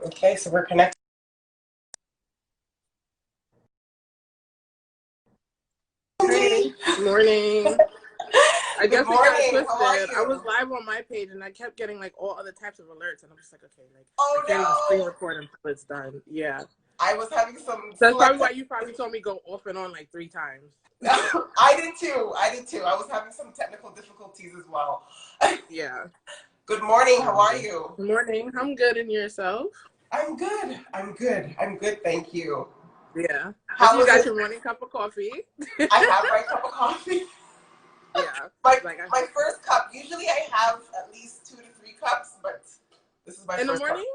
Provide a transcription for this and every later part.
Okay, so we're connected. Hey, morning. I guess Good we got it morning. How are twisted. I was you? live on my page and I kept getting like all other types of alerts, and I'm just like, okay, like Oh I can't even screen no! record until it's done. Yeah. I was having some So that's select. probably why you probably told me go off and on like 3 times. I did too. I was having some technical difficulties as well. Yeah. Good morning. How are you? Good morning. I'm good, and yourself? I'm good. I'm good. I'm good. Thank you. Yeah. How So you was got it? your morning cup of coffee? I have my cup of coffee. Yeah. My Like my first cup. Usually I have at least 2 to 3 cups, but this is my in the first cup. morning?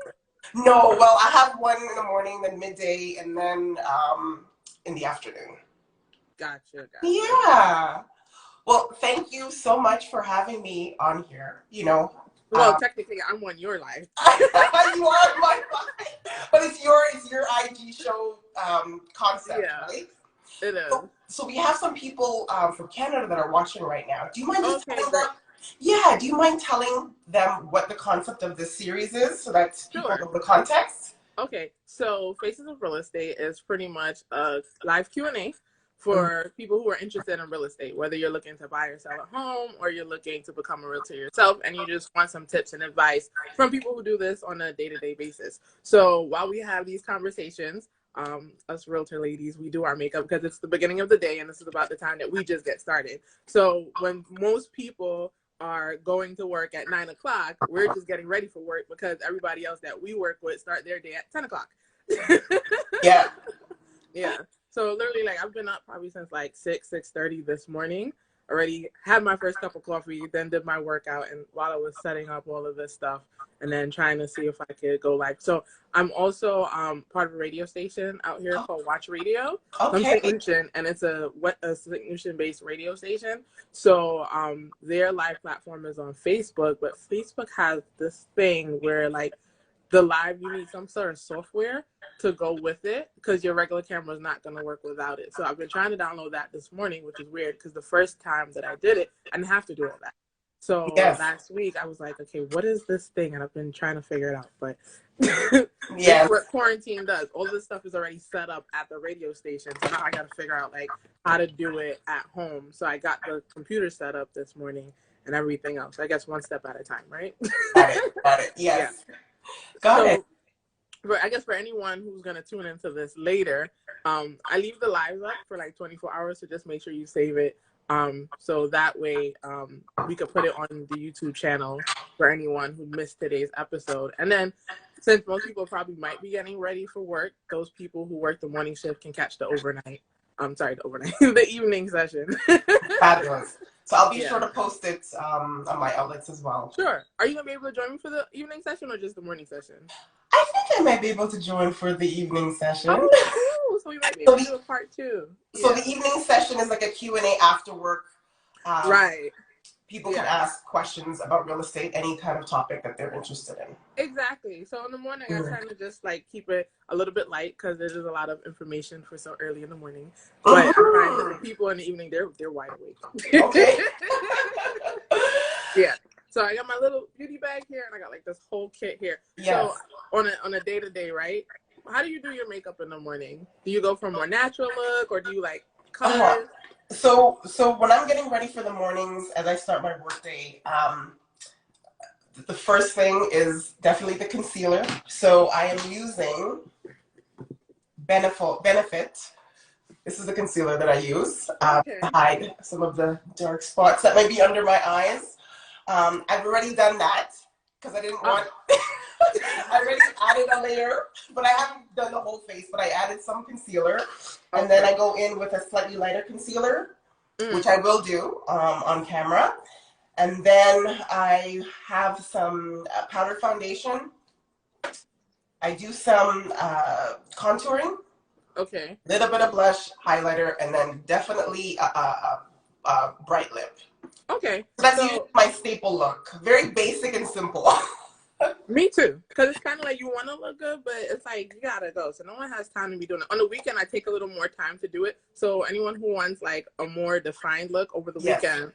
No, well, I have one in the morning, then midday, and then in the afternoon. Gotcha. Yeah. Well, thank you so much for having me on here. Well, technically, I'm on your life. You are my life, but it's your IG show concept, Yeah, right? it is. So we have some people from Canada that are watching right now. Do you mind just telling Great. them? Yeah. Do you mind telling them what the concept of this series is, so that people know the context? Okay, so Faces of Real Estate is pretty much a live Q&A for people who are interested in real estate, whether you're looking to buy or sell a home or you're looking to become a realtor yourself and you just want some tips and advice from people who do this on a day-to-day basis. So while we have these conversations, us realtor ladies, we do our makeup because it's the beginning of the day and this is about the time that we just get started. So when most people are going to work at 9 o'clock, we're just getting ready for work because everybody else that we work with start their day at 10 o'clock. Yeah. Yeah. So literally, like, I've been up probably since like 6:30 this morning. Already had my first cup of coffee, then did my workout, and while I was setting up all of this stuff, and then trying to see if I could go live. So I'm also part of a radio station out here called Watch Radio. Okay. From St. Lucian, and it's a St. Lucian-based radio station. So their live platform is on Facebook, but Facebook has this thing where like the live, you need some sort of software to go with it because your regular camera is not going to work without it. So I've been trying to download that this morning, which is weird because the first time that I did it, I didn't have to do all that. So last week I was like, okay, what is this thing? And I've been trying to figure it out. But this is what quarantine does. All this stuff is already set up at the radio station. So now I got to figure out like how to do it at home. So I got the computer set up this morning and everything else. I guess one step at a time, right? Got it. Yes. Yeah. Got it. But I guess for anyone who's going to tune into this later, I leave the lives up for like 24 hours, so just make sure you save it. So that way we could put it on the YouTube channel for anyone who missed today's episode. And then since most people probably might be getting ready for work, those people who work the morning shift can catch the overnight. The evening session. Fabulous. So I'll be sure to post it on my outlets as well. Sure. Are you going to be able to join me for the evening session or just the morning session? I think I might be able to join for the evening session. Oh, cool. So we might be able to do a part 2. So the evening session is like a Q&A after work. Right. People can ask questions about real estate, any kind of topic that they're interested in. Exactly. So in the morning, I kind of just like keep it a little bit light because there's a lot of information for so early in the morning. But I find that the people in the evening, they're wide awake. Okay. Yeah. So I got my little beauty bag here, and I got like this whole kit here. Yes. So on a day-to-day, right? How do you do your makeup in the morning? Do you go for a more natural look, or do you like colors? So when I'm getting ready for the mornings, as I start my workday, the first thing is definitely the concealer. So I am using Benefit. This is the concealer that I use to hide some of the dark spots that might be under my eyes. I've already done that because I didn't want. I already added a layer, but I haven't done the whole face. But I added some concealer, and then I go in with a slightly lighter concealer, which I will do on camera. And then I have some powder foundation. I do some contouring. Okay. A little bit of blush, highlighter, and then definitely a bright lip. Okay. So that's usually my staple look. Very basic and simple. Me too. Because it's kind of like you want to look good, but it's like you got to go. So no one has time to be doing it. On the weekend, I take a little more time to do it. So anyone who wants like a more defined look over the weekend,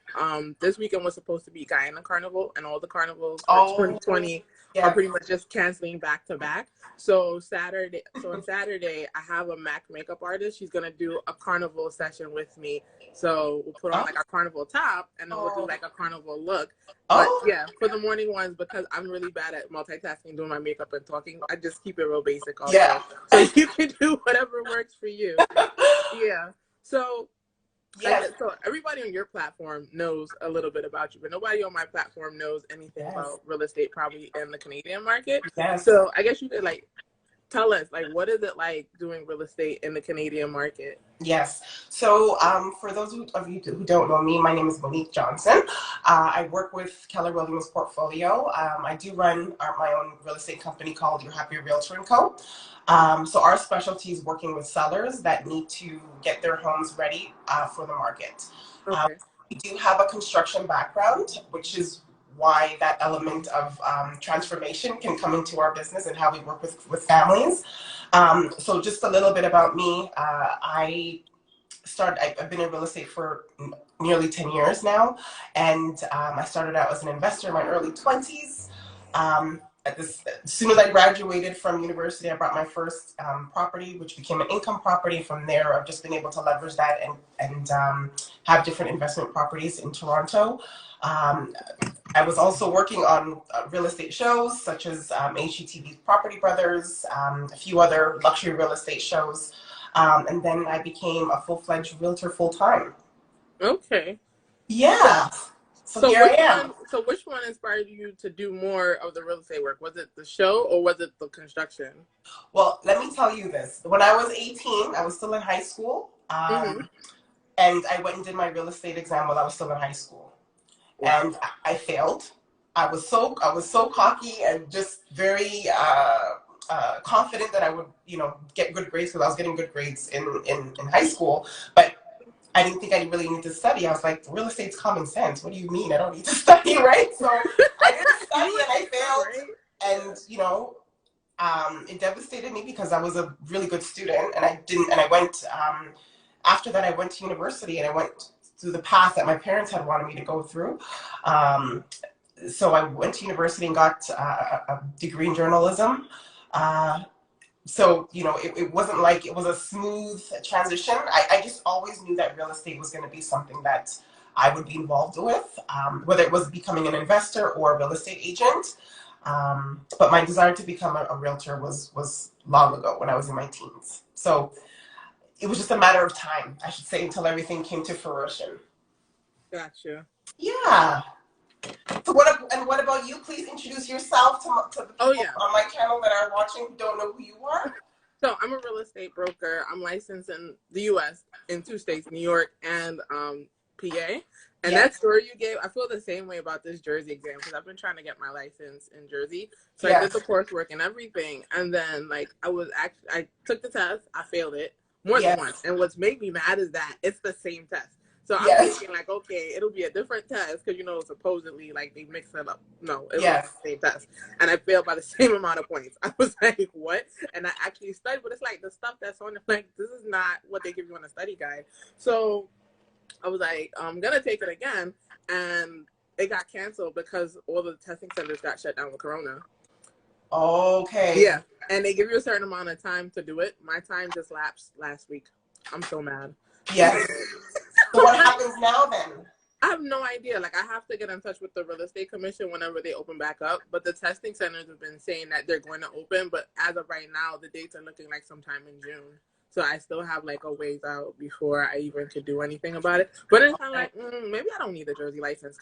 this weekend was supposed to be Guyana Carnival, and all the carnivals for 2020 are Yeah. pretty much just canceling back to back. So on Saturday, I have a Mac makeup artist. She's gonna do a carnival session with me. So we'll put on Oh. like a carnival top, and then we'll do Oh. like a carnival look. But Oh. yeah, for the morning ones, because I'm really bad at multitasking, doing my makeup and talking, I just keep it real basic Yeah. also. So you can do whatever works for you. Yeah. So I Yes. guess so. Everybody on your platform knows a little bit about you, but nobody on my platform knows anything Yes. about real estate, probably in the Canadian market. Yes. So I guess you could like tell us, like, what is it like doing real estate in the Canadian market? Yes. So, for those of you who don't know me, my name is Monique Johnson. I work with Keller Williams Portfolio. I do run my own real estate company called Your Happy Realtor and Co. So our specialty is working with sellers that need to get their homes ready for the market. Okay. We do have a construction background, which is why that element of transformation can come into our business and how we work with families. So just a little bit about me. I've been in real estate for nearly 10 years now. And I started out as an investor in my early 20s. As soon as I graduated from university, I bought my first property, which became an income property. From there, I've just been able to leverage that and have different investment properties in Toronto. Um, I was also working on real estate shows such as HGTV's Property Brothers, a few other luxury real estate shows. And then I became a full-fledged realtor full-time. Okay. So, Yeah. So so here I which am. one? So which one inspired you to do more of the real estate work? Was it the show or was it the construction? Well, let me tell you this. When I was 18, I was still in high school. Mm-hmm. And I went and did my real estate exam while I was still in high school. Wow. And I failed. I was so cocky and just very confident that I would, get good grades because I was getting good grades in high school. But I didn't think I really need to study. I was like, real estate's common sense. What do you mean I don't need to study, right? So I didn't You study were and I 18, failed. right? And, it devastated me because I was a really good student and I didn't, and I went, after that, I went to university and I went through the path that my parents had wanted me to go through. Um, so I went to university and got a degree in journalism. Uh, so it wasn't like it was a smooth transition. I just always knew that real estate was going to be something that I would be involved with, whether it was becoming an investor or a real estate agent. But my desire to become a realtor was long ago when I was in my teens. So it was just a matter of time, I should say, until everything came to fruition. Gotcha. Yeah. So what about you? Please introduce yourself to the Oh people yeah. on my channel that are watching who don't know who you are. So I'm a real estate broker. I'm licensed in the U.S. in two states, New York and PA. And Yes. that story you gave, I feel the same way about this Jersey exam because I've been trying to get my license in Jersey. So I did Yes. the coursework and everything, and then I took the test, I failed it more than once. Yes. And what's made me mad is that it's the same test. So I'm Yes. thinking like, okay, it'll be a different test because supposedly like they mix it up. No, it was Yes. the same test, and I failed by the same amount of points. I was like, what? And I actually studied, but it's like the stuff that's on it, like this is not what they give you on a study guide. So I was like, I'm gonna take it again, and it got canceled because all the testing centers got shut down with Corona. Okay. Yeah, and they give you a certain amount of time to do it. My time just lapsed last week. I'm so mad. Yes. So what happens now then? I have no idea. Like, I have to get in touch with the real estate commission whenever they open back up. But the testing centers have been saying that they're going to open. But as of right now, the dates are looking like sometime in June. So I still have like a ways out before I even could do anything about it. But it's kind of like, maybe I don't need a Jersey license.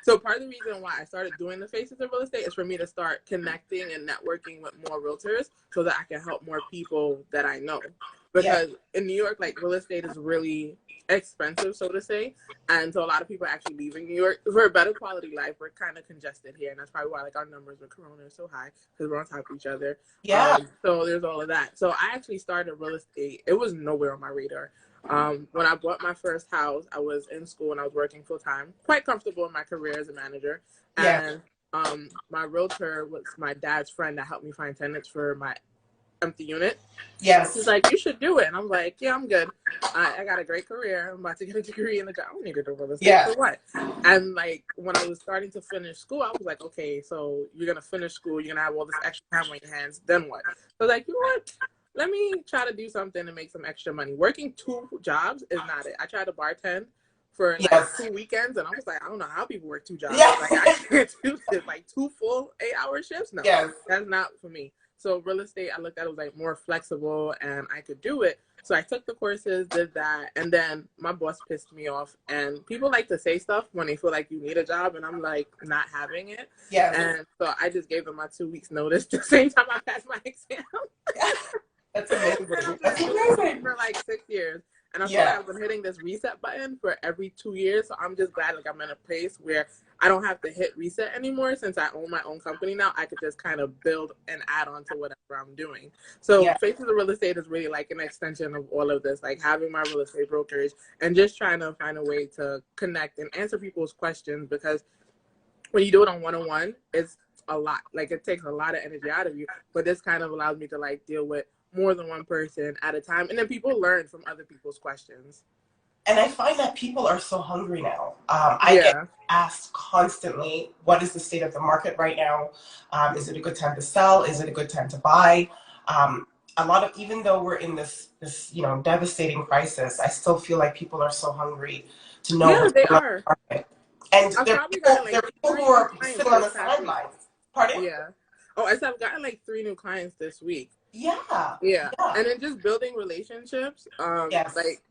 So part of the reason why I started doing the Faces of Real Estate is for me to start connecting and networking with more realtors so that I can help more people that I know. Because in New York, like real estate is really expensive, so to say. And so a lot of people are actually leaving New York for a better quality life. We're kind of congested here, and that's probably why like our numbers with Corona are so high because we're on top of each other. Yeah. So there's all of that. So I actually started real estate. It was nowhere on my radar. When I bought my first house, I was in school and I was working full time, quite comfortable in my career as a manager. Yeah. And my realtor was my dad's friend that helped me find tenants for empty unit. She's Yes. like, you should do it. And I'm like, yeah, I'm good. I got a great career. I'm about to get a degree in the job. I don't need to do real estate Yeah. for what? And like when I was starting to finish school, I was like, okay, so you're gonna finish school, you're gonna have all this extra time on your hands, then what? So like, you know what? Let me try to do something to make some extra money. Working 2 jobs is not it. I tried to bartend for like Yes. 2 weekends, and I was like, I don't know how people work 2 jobs. Yeah. Like I can't do this. Like 2 full 8-hour shifts. No, Yes. that's not for me. So real estate, I looked at it was like more flexible, and I could do it. So I took the courses, did that, and then my boss pissed me off. And people like to say stuff when they feel like you need a job, and I'm like not having it. Yes. And so I just gave them my 2 weeks notice the same time I passed my exam. That's amazing. That's Been amazing. for like 6 years, and I feel like Yeah. I've been hitting this reset button for every 2 years. So I'm just glad like I'm in a place where I don't have to hit reset anymore. Since I own my own company now, I could just kind of build and add on to whatever I'm doing. So Yeah. Faces of Real Estate is really like an extension of all of this, like having my real estate brokerage and just trying to find a way to connect and answer people's questions, because when you do it on one-on-one, it's a lot. Like it takes a lot of energy out of you. But this kind of allows me to like deal with more than one person at a time, and then people learn from other people's questions. And I find that people are so hungry now. I get asked constantly, what is the state of the market right now? Is it a good time to sell? Is it a good time to buy? A lot of, even though we're in this devastating crisis, I still feel like people are so hungry to know Yeah, what's they going on are. in the market. And I've there are probably people, gotten there like are people who 3 new are clients sitting on the this past week. sidelines. Pardon? Yeah. Oh, I said I've gotten like 3 new clients this week. Yeah. Yeah. Yeah. And then just building relationships. Yes. Like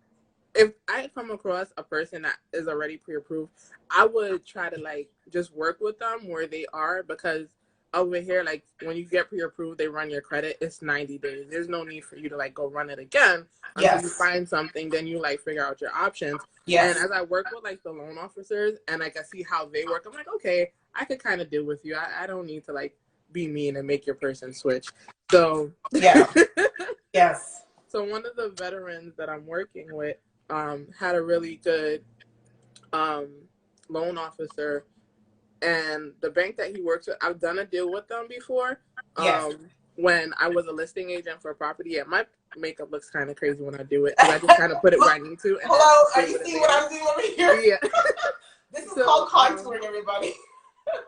if I come across a person that is already pre-approved, I would try to like just work with them where they are, because over here, like when you get pre-approved, they run your credit. It's 90 days. There's no need for you to like go run it again until you Yes. find something. Then you like figure out your options. Yes. And as I work with like the loan officers and like I see how they work, I'm like, okay, I could kind of deal with you. I don't need to like be mean and make your person switch. So Yeah. Yes. So one of the veterans that I'm working with had a really good loan officer, and the bank that he works with, I've done a deal with them before. Yes. When I was a listing agent for a property. Yeah, my makeup looks kind of crazy when I do it, because I just kind of put it where I need to. And Hello, are you seeing what I'm doing over here? Yeah. This is called contouring, everybody.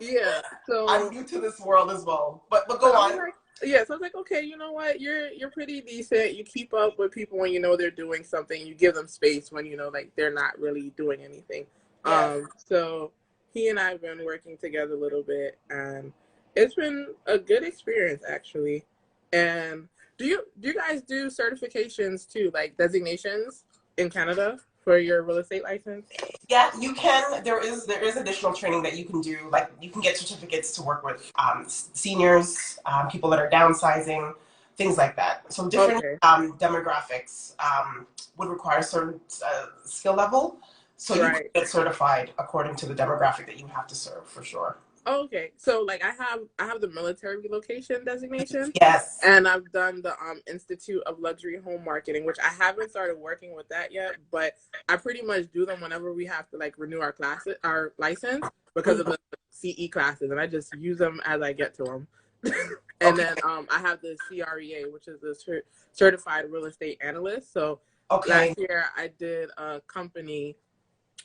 Yeah. So I'm new to this world as well. But go on. Like, yeah, so I was like, okay, you know what? You're pretty decent. You keep up with people when you know they're doing something. You give them space when you know like they're not really doing anything. Yes. So he and I have been working together a little bit, and it's been a good experience actually. And do you guys do certifications too, like designations in Canada for your real estate license? Yeah, you can. There is additional training that you can do. Like you can get certificates to work with seniors, people that are downsizing, things like that. So different demographics would require a certain skill level. So you can get certified according to the demographic that you have to serve, for sure. Okay, so like I have the military relocation designation. Yes. And I've done the Institute of Luxury Home Marketing, which I haven't started working with that yet, but I pretty much do them whenever we have to like renew our license, because of the CE classes, and I just use them as I get to them. And then I have the CREA, which is the Certified Real Estate Analyst. So last year I did a company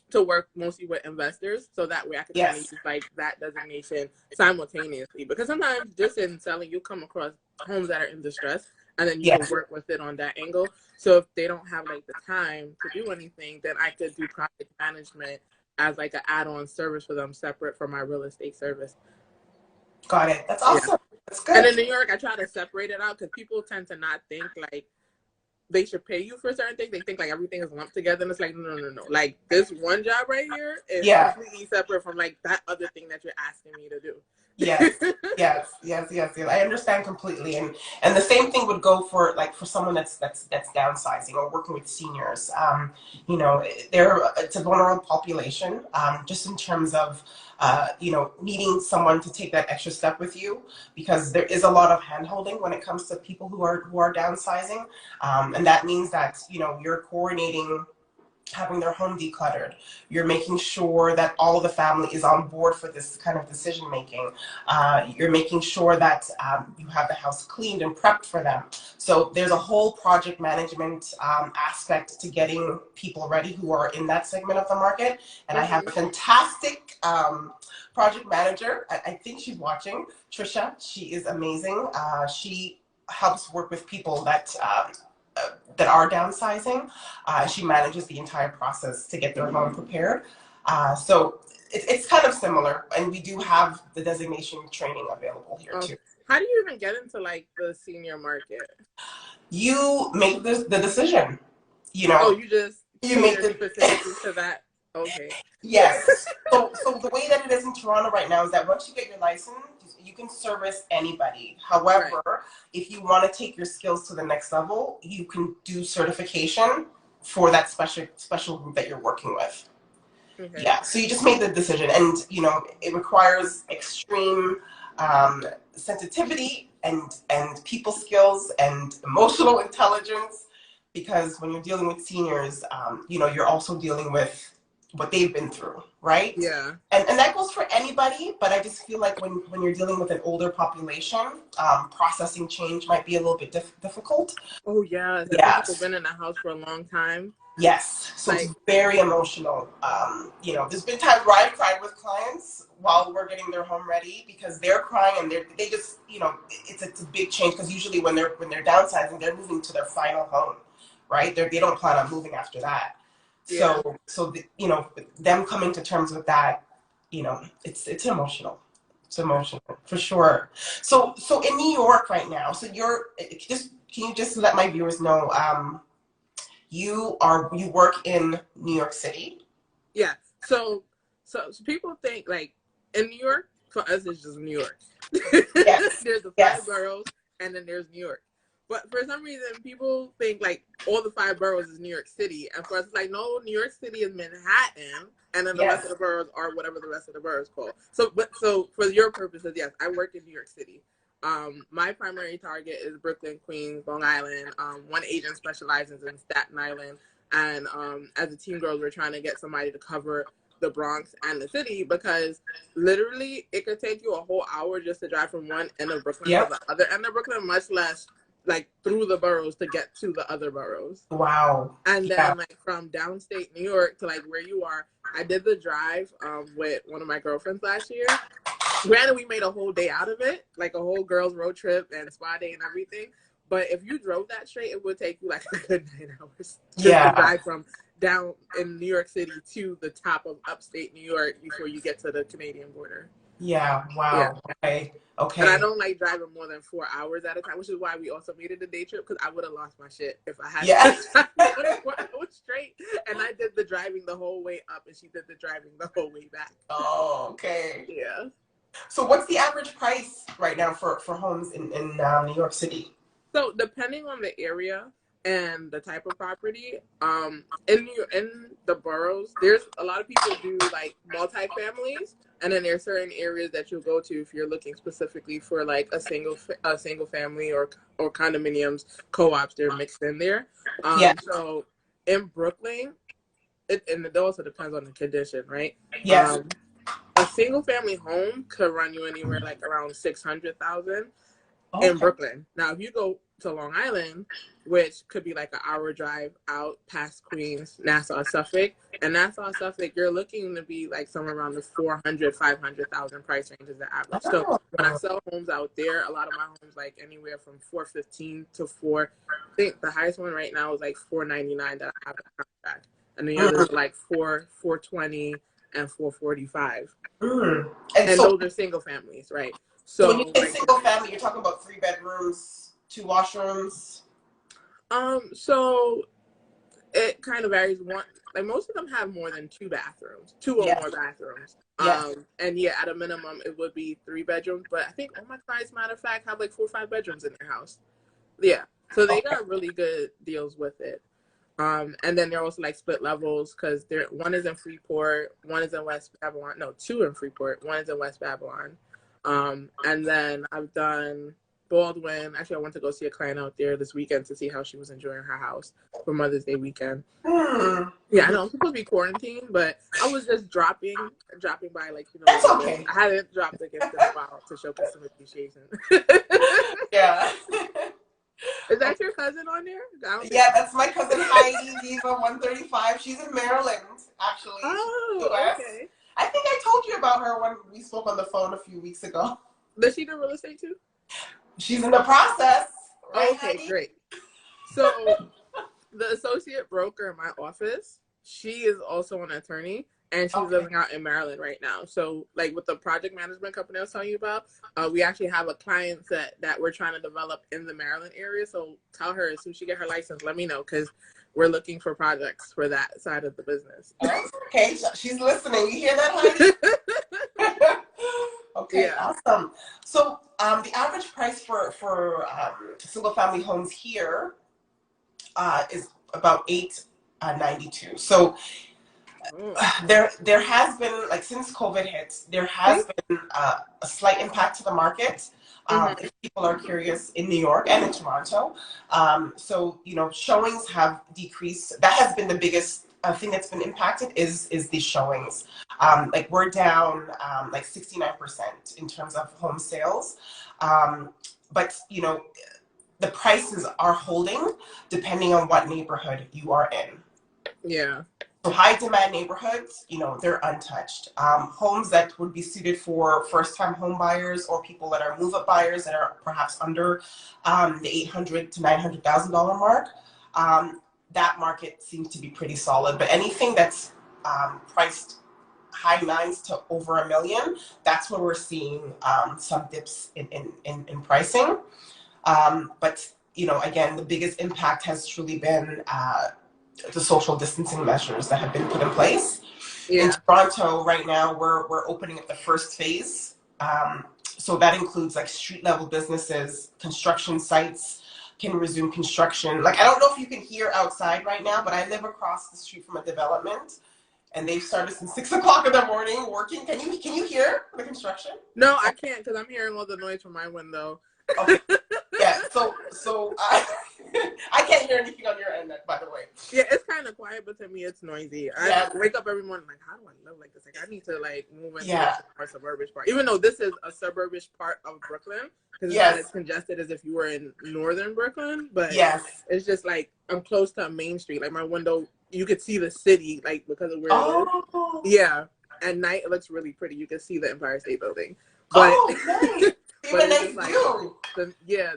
to work mostly with investors, so that way I could kind of use like that designation simultaneously, because sometimes just in selling you come across homes that are in distress, and then you can work with it on that angle. So if they don't have like the time to do anything, then I could do project management as like an add-on service for them, separate from my real estate service. Got it. That's awesome. That's good. And in New York, I try to separate it out, because people tend to not think like they should pay you for certain things. They think like everything is lumped together, and it's like no. Like this one job right here is completely separate from like that other thing that you're asking me to do. Yes. I understand completely, and the same thing would go for like for someone that's downsizing or working with seniors. You know, it's a vulnerable population, just in terms of needing someone to take that extra step with you, because there is a lot of hand-holding when it comes to people who are downsizing, and that means that you're coordinating having their home decluttered. You're making sure that all of the family is on board for this kind of decision making. You're making sure that you have the house cleaned and prepped for them. So there's a whole project management aspect to getting people ready who are in that segment of the market. And I have a fantastic project manager. I think she's watching, Trisha. She is amazing. She helps work with people that are downsizing. She manages the entire process to get their home prepared. So it's kind of similar, and we do have the designation training available here too. How do you even get into like the senior market? You make the decision. You know. Oh, you make the specifically to that. Okay. Yes. So the way that it is in Toronto right now is that once you get your license, you can service anybody. However, right, if you want to take your skills to the next level, you can do certification for that special group that you're working with. Okay. Yeah. So you just made the decision, and it requires extreme sensitivity and people skills and emotional intelligence, because when you're dealing with seniors, you're also dealing with what they've been through, right? Yeah. And that goes for anybody, but I just feel like when you're dealing with an older population, processing change might be a little bit difficult. Oh yeah, yes. People have been in the house for a long time. Yes, so it's very emotional. There's been times where I've cried with clients while we're getting their home ready, because they're crying and they just, it's a big change, because usually when they're downsizing, they're moving to their final home, right? They don't plan on moving after that. Yeah. So them coming to terms with that, it's emotional. It's emotional for sure. So in New York right now, so can you just let my viewers know, you work in New York City? Yeah. So people think like in New York, for us it's just New York. Yes. There's the 5 boroughs, and then there's New York. But for some reason, people think like all the 5 boroughs is New York City, and for us, it's like, no, New York City is Manhattan, and then the rest of the boroughs are whatever the rest of the boroughs call. So for your purposes, yes, I work in New York City. My primary target is Brooklyn, Queens, Long Island. One agent specializes in Staten Island, and as a team girls, we're trying to get somebody to cover the Bronx and the city, because literally it could take you a whole hour just to drive from one end of Brooklyn to the other end of Brooklyn, much less like through the boroughs to get to the other boroughs. Wow. And then like from downstate New York to like where you are, I did the drive with one of my girlfriends last year. Granted, we made a whole day out of it, like a whole girls road trip and spa day and everything. But if you drove that straight, it would take you like a good 9 hours just to drive from down in New York City to the top of upstate New York before you get to the Canadian border. Yeah. Wow. Yeah. Okay. And I don't like driving more than 4 hours at a time, which is why we also made it a day trip, because I would have lost my shit if I had to drive 4 hours straight. And I did the driving the whole way up, and she did the driving the whole way back. Oh, okay. Yeah. So what's the average price right now for homes in New York City? So depending on the area and the type of property, in the boroughs, there's a lot of people do like multi-families, and then there's certain areas that you'll go to if you're looking specifically for like a single family or condominiums, co-ops. They're mixed in there. So in Brooklyn, it also depends on the condition, right? Yes. A single family home could run you anywhere like around $600,000 in Brooklyn. Now, if you go to Long Island, which could be like an hour drive out past Queens, Nassau, Suffolk, and Nassau, Suffolk, you're looking to be like somewhere around the 400, 500,000 price range is the average. So when I sell homes out there, a lot of my homes like anywhere from 415 to I think the highest one right now is like 499 that I have a contract, and the others are like 420 and 445. And so, those are single families, right? So when you say single family, you're talking about 3 bedrooms, 2 washrooms? So it kind of varies. Like most of them have more than 2 bathrooms, 2 or more bathrooms. And at a minimum, it would be 3 bedrooms. But I think all my clients, matter of fact, have like 4 or 5 bedrooms in their house. Yeah. So they got really good deals with it. And then they're also like split levels, because one is in Freeport, one is in West Babylon. No, 2 in Freeport, one is in West Babylon. And then I've done Baldwin. Actually, I went to go see a client out there this weekend to see how she was enjoying her house for Mother's Day weekend. Yeah, I know I'm supposed to be quarantined, but I was just dropping by, like, That's okay. I hadn't dropped a gift in a while to show some appreciation. Yeah. Is that your cousin on there? Yeah, that's my cousin Heidi Viva 135. She's in Maryland, actually. Oh, okay. I think I told you about her when we spoke on the phone a few weeks ago. Does she do real estate too? She's in the process. Right, Okay, Heidi? great. So the associate broker in my office, she is also an attorney, and she's living out in Maryland right now. So, like, with the project management company I was telling you about, we actually have a client set that we're trying to develop in the Maryland area. So tell her as soon as she get her license, let me know, because we're looking for projects for that side of the business. Okay, she's listening. You hear that, Heidi? Okay, yeah. Awesome. So the average price for single family homes here is about $892. So there has been, like, since COVID hit, there has been a slight impact to the market. If people are curious, in New York and in Toronto. So, showings have decreased. That has been the biggest thing that's been impacted is these showings. Like, we're down like 69% in terms of home sales. But, the prices are holding depending on what neighborhood you are in. Yeah. So high demand neighborhoods, they're untouched. Homes that would be suited for first time home buyers or people that are move up buyers that are perhaps under the $800,000 to $900,000 mark, that market seems to be pretty solid. But anything that's priced high nines to over $1 million, that's where we're seeing some dips in pricing. But again, the biggest impact has truly been the social distancing measures that have been put in place. Yeah. In Toronto right now, we're opening up the first phase. So that includes, like, street level businesses, construction sites can resume construction. Like, I don't know if you can hear outside right now, but I live across the street from a development, and they've started since 6 o'clock in the morning working. Can you hear the construction? No, I can't, because I'm hearing all the noise from my window. Okay. Yeah, so I can't hear anything on your end, by the way. Yeah, it's kind of quiet, but to me, it's noisy. I wake up every morning like, how do I live like this? Like, I need to, like, move into a more suburbish part. Even though this is a suburbish part of Brooklyn, because it's not as congested as if you were in northern Brooklyn. But it's just like I'm close to a main street. Like, my window, you could see the city, like, because of where it is. Yeah, at night it looks really pretty. You can see the Empire State Building. But nice. but it's just like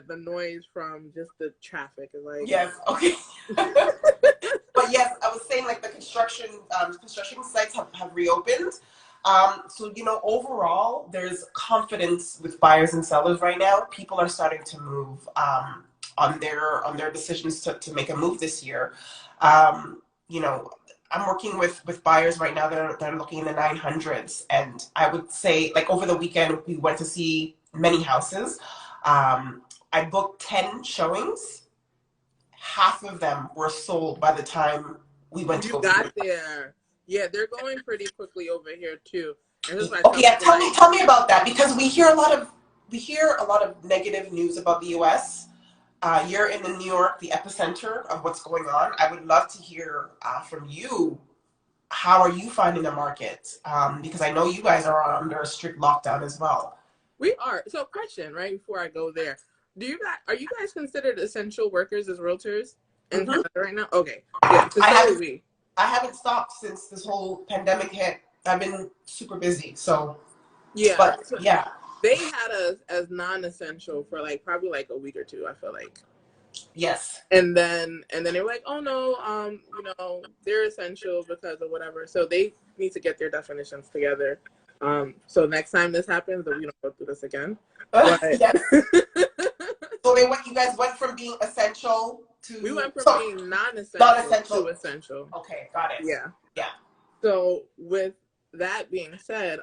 the noise from just the traffic is like okay. But yes, I was saying, like, the construction sites have reopened. So overall, there's confidence with buyers and sellers right now. People are starting to move on their decisions to make a move this year. I'm working with buyers right now that are looking in the 900s, and I would say, like, over the weekend we went to see many houses. I booked 10 showings. Half of them were sold by the time we went to go got there. Yeah, they're going pretty quickly over here too. Okay, yeah, tell me about that, because we hear a lot of negative news about the U.S. You're in New York, the epicenter of what's going on. I would love to hear from you. How are you finding the market? Because I know you guys are under a strict lockdown as well. We are. So, question, right before I go there, are you guys considered essential workers as realtors in Canada right now? Okay. Yeah. I haven't stopped since this whole pandemic hit. I've been super busy. So yeah. But they had us as non-essential for, like, probably like a week or two, I feel like. Yes. And then they were like, oh no, they're essential because of whatever. So they need to get their definitions together. So next time this happens, we don't go through this again. But... yes. So you guys went from being essential to... We went from being non-essential to essential. Okay, got it. Yeah. Yeah. So with that being said,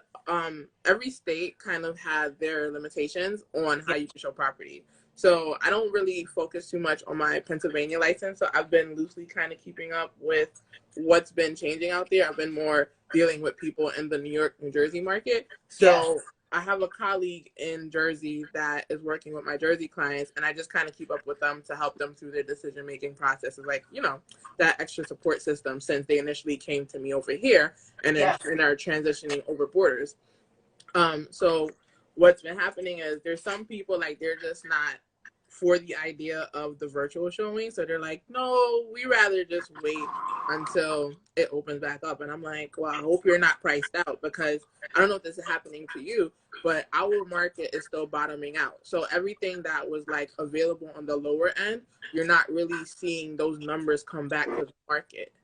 every state kind of had their limitations on how you can show property. So I don't really focus too much on my Pennsylvania license. So I've been loosely kind of keeping up with what's been changing out there. I've been more dealing with people in the New York, New Jersey market. So I have a colleague in Jersey that is working with my Jersey clients, and I just kind of keep up with them to help them through their decision making processes, like, you know, that extra support system since they initially came to me over here and then Yeah. and are transitioning over borders. So what's been happening is there's some people like they're just not for the idea of the virtual showing, so they're like, no, we rather just wait until it opens back up. And I'm like, well, I hope you're not priced out, because I don't know if this is happening to you, but our market is still bottoming out. So everything that was like available on the lower end, you're not really seeing those numbers come back to the market.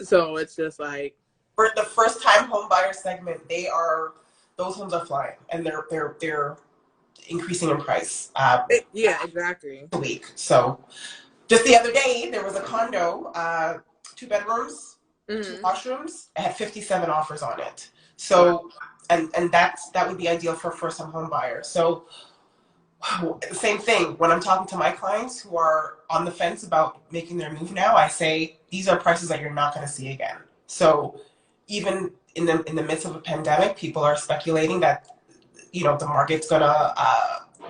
So it's just like, For the first time home buyer segment, those homes are flying, and they're increasing in price yeah, exactly. a week. So just the other day, there was a condo, 2 bedrooms, two Mm-hmm. washrooms. It had 57 offers on it. So, and that would be ideal for first-time home buyers. So, the same thing. When I'm talking to my clients who are on the fence about making their move now, I say these are prices that you're not going to see again. So, even in the midst of a pandemic, people are speculating that the market's gonna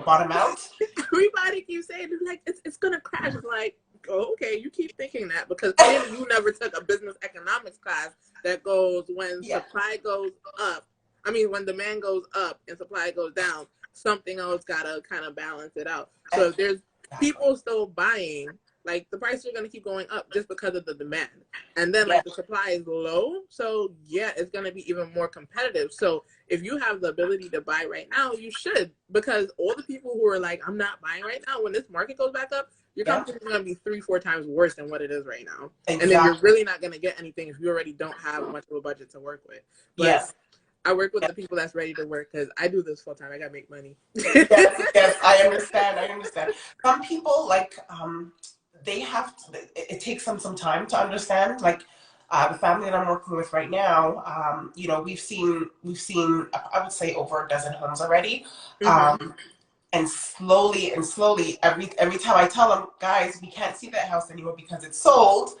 bottom out. Everybody keeps saying like it's gonna crash. It's like, oh, okay, you keep thinking that because clearly you never took a business economics class that goes when Yeah. supply goes up. I mean, when demand goes up and supply goes down, something else gotta kind of balance it out. So if there's people still buying, like the prices are gonna keep going up just because of the demand, and then Yeah. like the supply is low, so yeah, it's gonna be even more competitive. So if you have the ability to buy right now, you should, because all the people who are like, I'm not buying right now, when this market goes back up, your company is going to be 3-4 times worse than what it is right now. Exactly. And then you're really not going to get anything if you already don't have much of a budget to work with. But Yes. I work with the people that's ready to work because I do this full time. I got to make money. Yes, I understand. Some people they have to, it takes them some time to understand. Like the family that I'm working with right now, we've seen I would say over a dozen homes already. Mm-hmm. And slowly every time I tell them, guys, we can't see that house anymore because it's sold,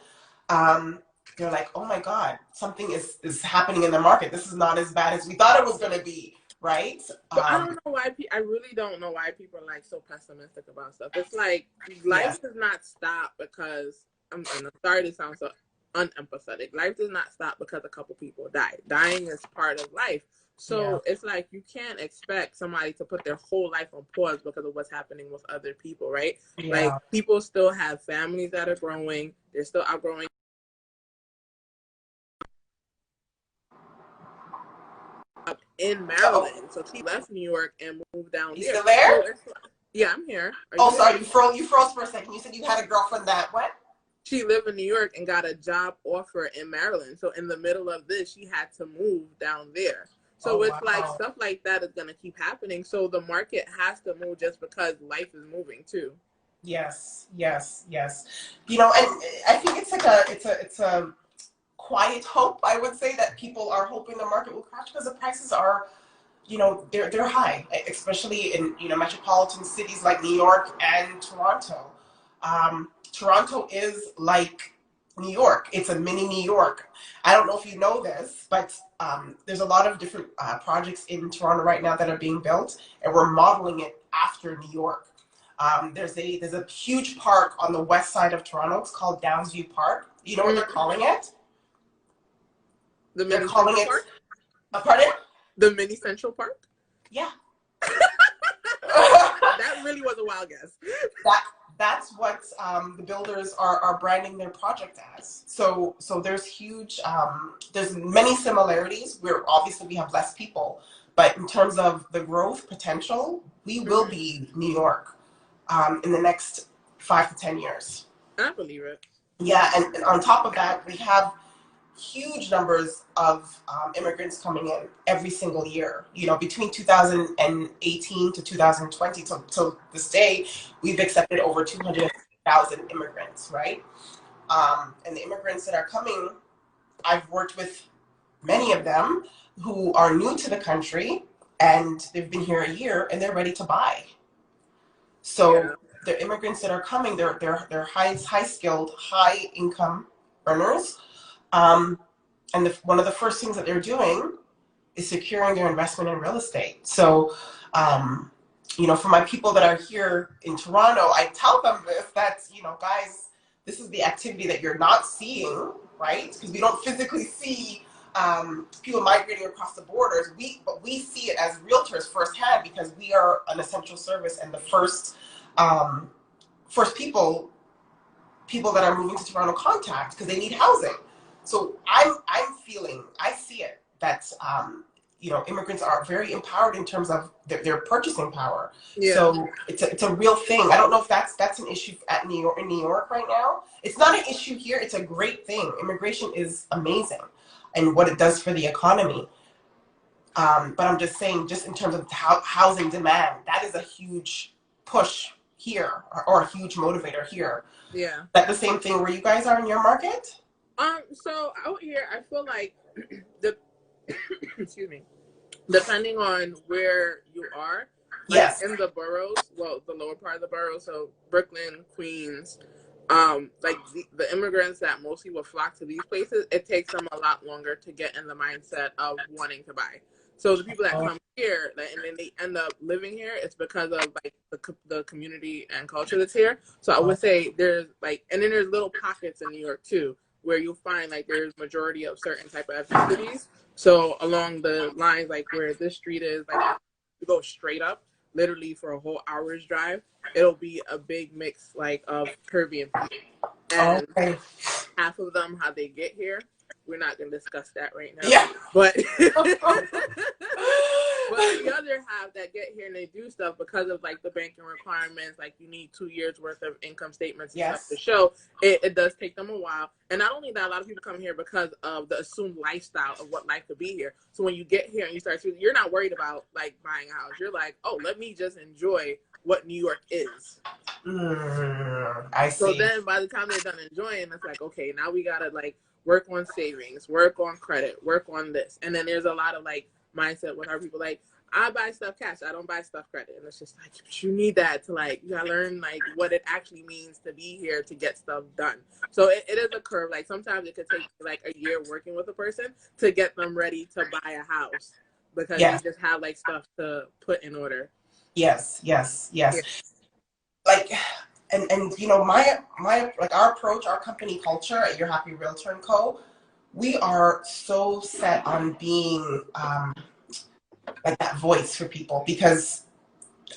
they're like, oh my God, something is happening in the market. This is not as bad as we thought it was going to be, right? But I don't know why. I really don't know why people are like so pessimistic about stuff. It's like life does not stop because and I'm sorry to sound so unempathetic. Life does not stop because a couple people die. Dying is part of life. So it's like you can't expect somebody to put their whole life on pause because of what's happening with other people, right? Yeah. Like people still have families that are growing. They're still outgrowing. In Maryland, so she left New York and moved down You there. still there? So yeah, I'm here. Sorry, you froze for a second. You said you had a girlfriend that what? She lived in New York and got a job offer in Maryland. So in the middle of this, she had to move down there. So it's like stuff like that is going to keep happening. So the market has to move just because life is moving too. Yes. And I think it's a quiet hope. I would say that people are hoping the market will crash because the prices are, they're high, especially in metropolitan cities like New York and Toronto. Toronto is like New York. It's a mini New York. I don't know if you know this, but there's a lot of different projects in Toronto right now that are being built, and we're modeling it after New York. There's a huge park on the west side of Toronto. It's called Downsview Park. You know what they're calling it? They're calling it Park? Pardon? The mini Central Park? Yeah. That really was a wild guess. That's what the builders are branding their project as. So there's there's many similarities. Obviously we have less people, but in terms of the growth potential, we will be New York in the next 5 to 10 years. I believe it. Yeah, and on top of that, we have huge numbers of immigrants coming in every single year. Between 2018 to 2020 till this day, we've accepted over 200,000 immigrants, right? And the immigrants that are coming, I've worked with many of them who are new to the country and they've been here a year and they're ready to buy. So the immigrants that are coming, they're high skilled, high income earners. And one of the first things that they're doing is securing their investment in real estate. So, you know, for my people that are here in Toronto, I tell them this, that, you know, guys, this is the activity that you're not seeing, right? Because we don't physically see people migrating across the borders. But we see it as realtors firsthand because we are an essential service and the first people that are moving to Toronto contact because they need housing. So I see it that you know, immigrants are very empowered in terms of their purchasing power. Yeah. So it's a real thing. I don't know if that's an issue in New York right now. It's not an issue here. It's a great thing. Immigration is amazing, and what it does for the economy. But I'm just saying, just in terms of housing demand, that is a huge push here, or a huge motivator here. Yeah. Is that the same thing where you guys are in your market? So out here, I feel like the excuse me, depending on where you are, like Yes. in the boroughs, well, the lower part of the borough, so Brooklyn, Queens, like the immigrants that mostly will flock to these places, it takes them a lot longer to get in the mindset of wanting to buy. So the people that come here, like, and then they end up living here, it's because of like the community and culture that's here. So I would say there's like, and then there's little pockets in New York too, where you'll find like there's majority of certain type of ethnicities. So along the lines, like where this street is, like you go straight up, literally for a whole hour's drive, it'll be a big mix like of Caribbean people. And half of them, how they get here, we're not going to discuss that right now. Yeah. But but the other half that get here and they do stuff because of like the banking requirements, like you need 2 years worth of income statements and stuff to show, it does take them a while. And not only that, a lot of people come here because of the assumed lifestyle of what life could be here. So when you get here and you start to, you're not worried about like buying a house. You're like, oh, let me just enjoy what New York is. I see. So then by the time they're done enjoying, it's like, okay, now we gotta like work on savings, work on credit, work on this. And then there's a lot of like mindset with our people like, I buy stuff cash, I don't buy stuff credit. And it's just like, you need that to like, you gotta learn like what it actually means to be here to get stuff done. So it is a curve. Like sometimes it could take like a year working with a person to get them ready to buy a house because they just have like stuff to put in order. Yes. Like, and you know, my like our approach, our company culture at Your Happy Realtor & Co., we are so set on being like that voice for people, because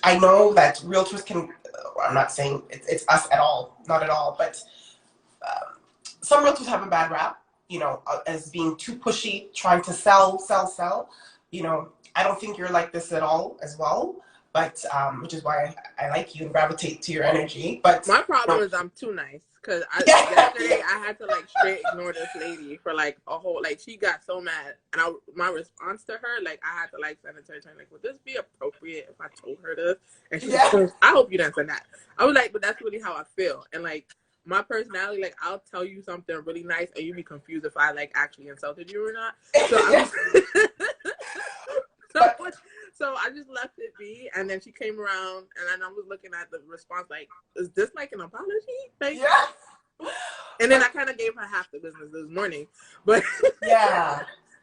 I know that realtors can, I'm not saying it's us at all, not at all, but some realtors have a bad rap, you know, as being too pushy, trying to sell. You know, I don't think you're like this at all as well. But which is why I like you and gravitate to your energy. But my problem is I'm too nice, because yesterday I had to like straight ignore this lady for like a whole, like she got so mad, and my response to her, like I had to like send it to her like, would this be appropriate if I told her this? And she's like, I hope you didn't send that. I was like, but that's really how I feel, and like my personality, like I'll tell you something really nice and you be confused if I like actually insulted you or not. So I was so I just left it be, and then she came around, and then I was looking at the response like, is this like an apology? Like, and then I kind of gave her half the business this morning, but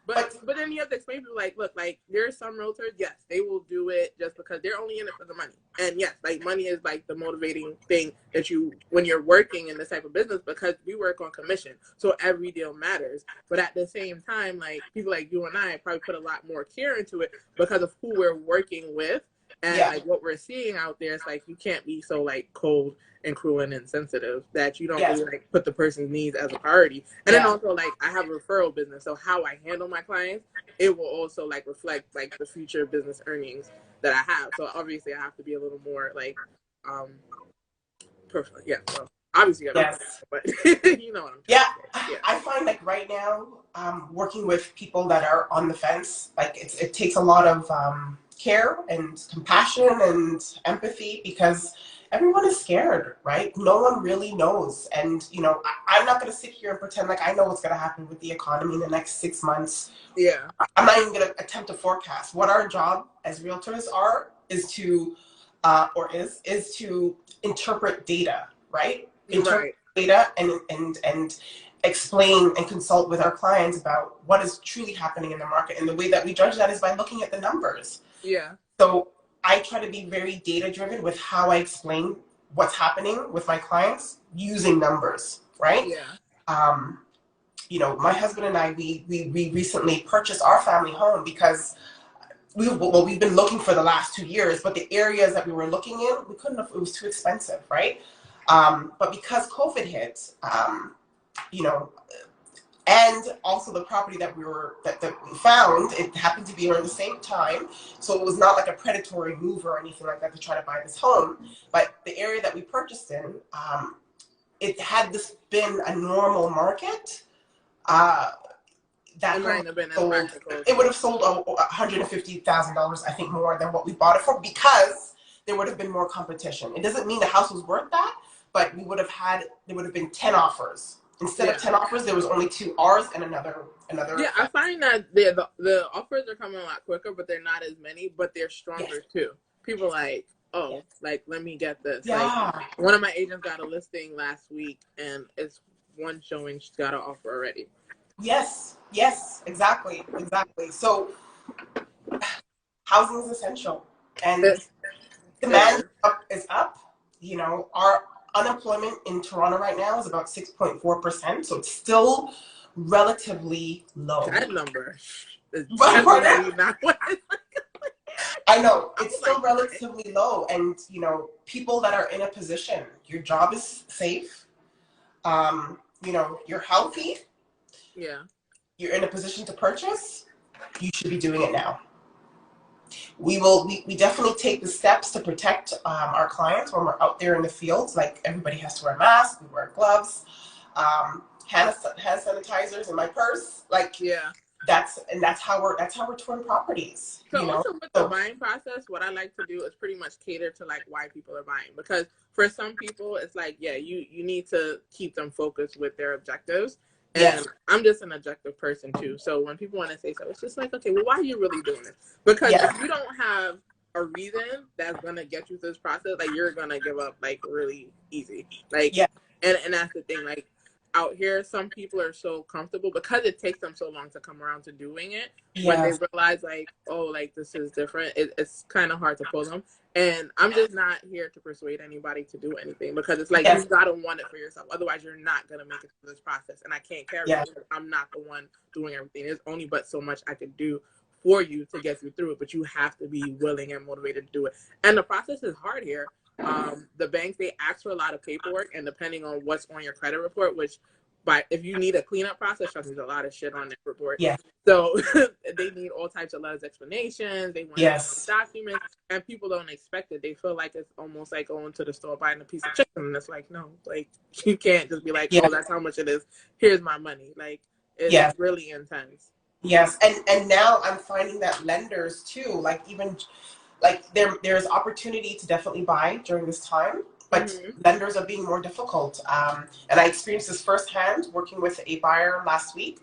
but then you have to explain to people like, look, like there are some realtors, yes, they will do it just because they're only in it for the money, and yes, like money is like the motivating thing that you, when you're working in this type of business, because we work on commission, so every deal matters. But at the same time, like people like you and I probably put a lot more care into it because of who we're working with and like what we're seeing out there. It's like you can't be so like cold and cruel and insensitive that you don't really like put the person's needs as a priority. And then also like I have a referral business, so how I handle my clients, it will also like reflect like the future business earnings that I have. So obviously I have to be a little more like perfect. Yeah. So obviously but you know what I'm saying. I find like right now, working with people that are on the fence, like it takes a lot of care and compassion and empathy, because everyone is scared, right? No one really knows. And, you know, I'm not going to sit here and pretend like I know what's going to happen with the economy in the next 6 months. I'm not even going to attempt to forecast. What our job as realtors is to, is to interpret data, right? Interpret data and explain and consult with our clients about what is truly happening in the market. And the way that we judge that is by looking at the numbers. Yeah. So I try to be very data driven with how I explain what's happening with my clients using numbers, right? Yeah. You know, my husband and I, we recently purchased our family home because we've been looking for the last 2 years, but the areas that we were looking in, we couldn't, it was too expensive, right? But because COVID hit, you know, and also the property that that we found, it happened to be around the same time, so it was not like a predatory move or anything like that to try to buy this home. But the area that we purchased in, it had this been a normal market, that it might have been sold, impractical. it would have sold $150,000, I think, more than what we bought it for, because there would have been more competition. It doesn't mean the house was worth that, but there would have been 10 offers. Instead of 10 offers, there was only 2 ours and another. Yeah, I find that the offers are coming a lot quicker, but they're not as many, but they're stronger too. People like, oh, like, let me get this. Yeah. Like, one of my agents got a listing last week, and it's one showing, she's got an offer already. Yes, exactly. So housing is essential, and demand is up. You know, our unemployment in Toronto right now is about 6.4%, so it's still relatively low. That number is I not know, it's still relatively low, and you know, people that are in a position, your job is safe, you know, you're healthy, you're in a position to purchase, you should be doing it now. We definitely take the steps to protect our clients when we're out there in the fields. Like, everybody has to wear masks, we wear gloves, hand sanitizers in my purse. Like, that's how we're touring properties. So you know? Also with the buying process, what I like to do is pretty much cater to like why people are buying, because for some people it's like, yeah, you need to keep them focused with their objectives. And I'm just an objective person too. So when people want to say so, it's just like, okay, well, why are you really doing it? Because if you don't have a reason that's gonna get you through this process, like, you're gonna give up like really easy. Like, and that's the thing. Like, out here, some people are so comfortable because it takes them so long to come around to doing it. When they realize, like, oh, like, this is different, it's kind of hard to pull them. And I'm just not here to persuade anybody to do anything, because it's like, you gotta want it for yourself. Otherwise, you're not gonna make it through this process. And I can't carry it. I'm not the one doing everything. There's only but so much I could do for you to get you through it, but you have to be willing and motivated to do it. And the process is hard here. The banks, they ask for a lot of paperwork, and depending on what's on your credit report, which, if you need a cleanup process, there's a lot of shit on that report. So they need all types of letters, explanations. They want documents, and people don't expect it. They feel like it's almost like going to the store buying a piece of chicken, and it's like, no, like, you can't just be like, oh, that's how much it is. Here's my money. Like, it's really intense. Yes, and now I'm finding that lenders too, like, even like there's opportunity to definitely buy during this time, but lenders are being more difficult. And I experienced this firsthand working with a buyer last week.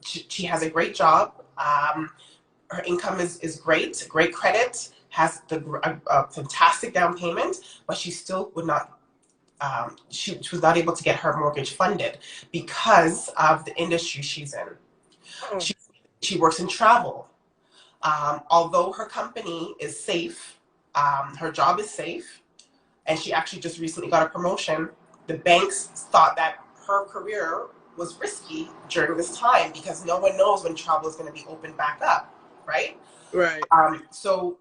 She has a great job. Her income is great credit, has a fantastic down payment, but she still would not. She was not able to get her mortgage funded because of the industry she's in. She works in travel. Although her company is safe, her job is safe, and she actually just recently got a promotion, the banks thought that her career was risky during this time because no one knows when travel is going to be opened back up, right? Right. So